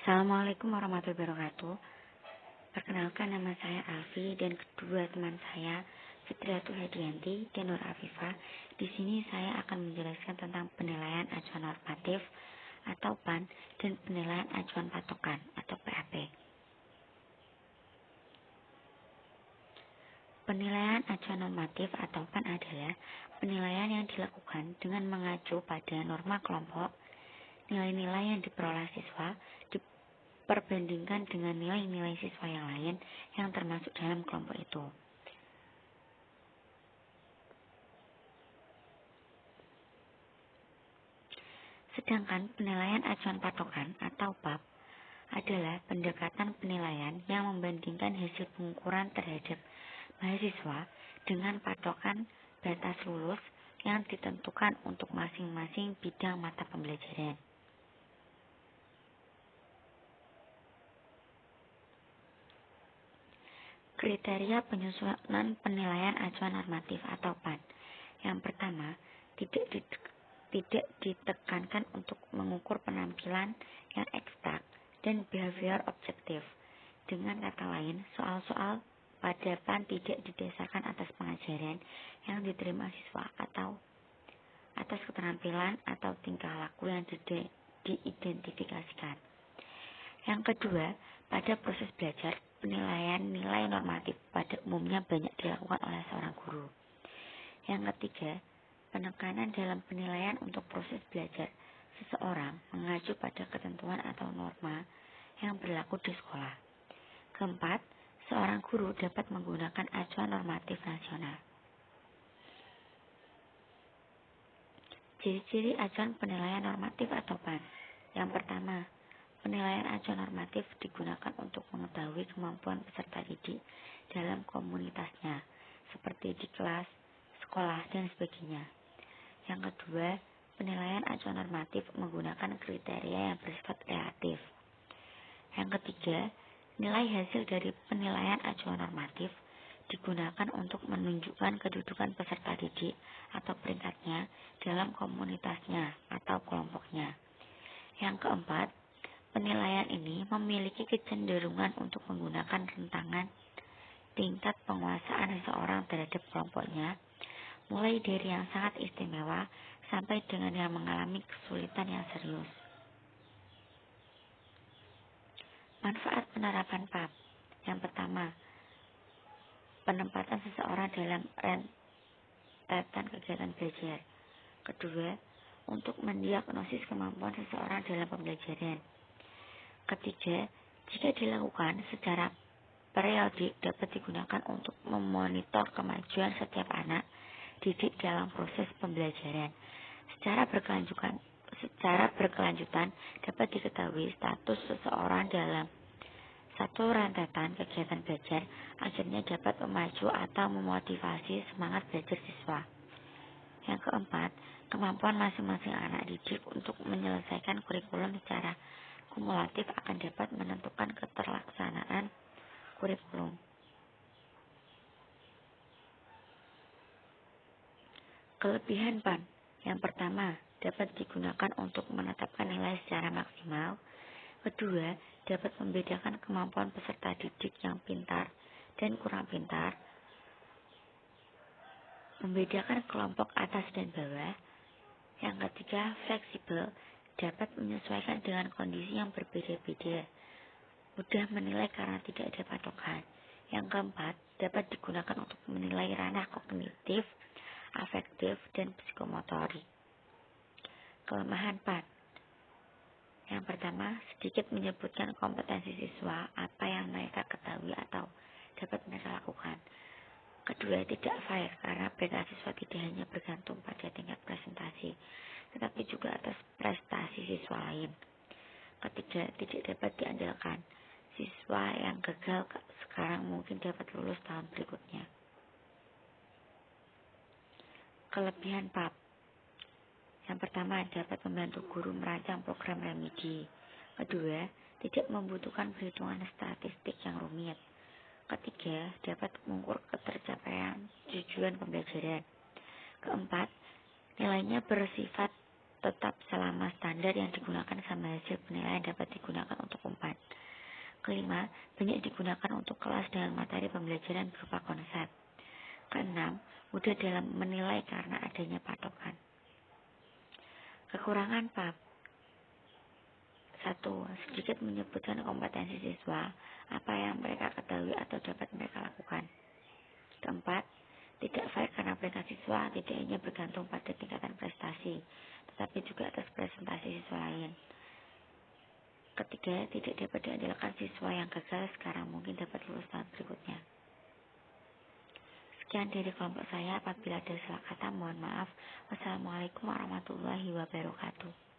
Assalamualaikum warahmatullahi wabarakatuh. Perkenalkan, nama saya Alfi dan kedua teman saya Fitriatul Hedianti dan Nur Afifah. Di sini saya akan menjelaskan tentang penilaian acuan normatif atau PAN dan penilaian acuan patokan atau PAP. Penilaian acuan normatif atau PAN adalah penilaian yang dilakukan dengan mengacu pada norma kelompok, nilai-nilai yang diperoleh siswa diperbandingkan dengan nilai-nilai siswa yang lain yang termasuk dalam kelompok itu. Sedangkan penilaian acuan patokan atau PAP adalah pendekatan penilaian yang membandingkan hasil pengukuran terhadap mahasiswa dengan patokan batas lulus yang ditentukan untuk masing-masing bidang mata pembelajaran. Kriteria penyusunan penilaian acuan normatif atau PAN. Yang pertama, tidak ditekankan untuk mengukur penampilan yang ekstrak dan behavior objektif. Dengan kata lain, soal-soal pada PAN tidak didasarkan atas pengajaran yang diterima siswa atau atas keterampilan atau tingkah laku yang diidentifikasikan. Yang kedua, pada proses belajar, penilaian nilai normatif pada umumnya banyak dilakukan oleh seorang guru. Yang ketiga, penekanan dalam penilaian untuk proses belajar seseorang mengacu pada ketentuan atau norma yang berlaku di sekolah. Keempat, seorang guru dapat menggunakan acuan normatif nasional. Ciri-ciri acuan penilaian normatif atau PAN. Yang pertama, penilaian acuan normatif digunakan untuk mengetahui kemampuan peserta didik dalam komunitasnya, seperti di kelas, sekolah, dan sebagainya. Yang kedua, penilaian acuan normatif menggunakan kriteria yang bersifat relatif. Yang ketiga, nilai hasil dari penilaian acuan normatif digunakan untuk menunjukkan kedudukan peserta didik atau peringkatnya dalam komunitasnya atau kelompoknya. Yang keempat, penilaian ini memiliki kecenderungan untuk menggunakan rentangan tingkat penguasaan seseorang terhadap kelompoknya, mulai dari yang sangat istimewa sampai dengan yang mengalami kesulitan yang serius. Manfaat penerapan PAP. Yang pertama, penempatan seseorang dalam rentetan kegiatan belajar. Kedua, untuk mendiagnosis kemampuan seseorang dalam pembelajaran. Ketiga, jika dilakukan secara periodik dapat digunakan untuk memonitor kemajuan setiap anak didik dalam proses pembelajaran. Secara berkelanjutan dapat diketahui status seseorang dalam satu rentetan kegiatan belajar, akhirnya dapat memacu atau memotivasi semangat belajar siswa. Yang keempat, kemampuan masing-masing anak didik untuk menyelesaikan kurikulum secara kumulatif akan dapat menentukan keterlaksanaan kurikulum. Kelebihan PAN. Yang pertama, dapat digunakan untuk menetapkan nilai secara maksimal. Kedua, dapat membedakan kemampuan peserta didik yang pintar dan kurang pintar, membedakan kelompok atas dan bawah. Yang ketiga, fleksibel, dapat menyesuaikan dengan kondisi yang berbeda-beda, mudah menilai karena tidak ada patokan. Yang keempat, dapat digunakan untuk menilai ranah kognitif, afektif, dan psikomotorik. Kelemahan PAN. Yang pertama, sedikit menyebutkan kompetensi siswa, apa yang mereka ketahui atau dapat mereka lakukan. Kedua, tidak fair karena prestasi siswa tidak hanya bergantung pada tingkat presentasi, tetapi juga atas prestasi siswa lain. Ketiga, tidak dapat diandalkan. Siswa yang gagal sekarang mungkin dapat lulus tahun berikutnya. Kelebihan PAP. Yang pertama, dapat membantu guru merancang program remedi. Kedua, tidak membutuhkan perhitungan statistik yang rumit. Ketiga, dapat mengukur ketercapaian tujuan pembelajaran. Keempat, nilainya bersifat tetap selama standar yang digunakan sama hasil penilaian dapat digunakan untuk umpan. Kelima, banyak digunakan untuk kelas dengan materi pembelajaran berupa konsep. Keenam, mudah dalam menilai karena adanya patokan. Kekurangan PAP. 1. Sedikit menyebutkan kompetensi siswa, apa yang mereka ketahui atau dapat mereka lakukan. Keempat, tidak fair karena peringkat siswa tidak hanya bergantung pada tingkatan prestasi, tetapi juga atas presentasi siswa lain. Ketiga, tidak dapat diandalkan siswa yang gagal sekarang mungkin dapat lulus tahun berikutnya. Sekian dari kelompok saya, apabila ada salah kata mohon maaf. Wassalamualaikum warahmatullahi wabarakatuh.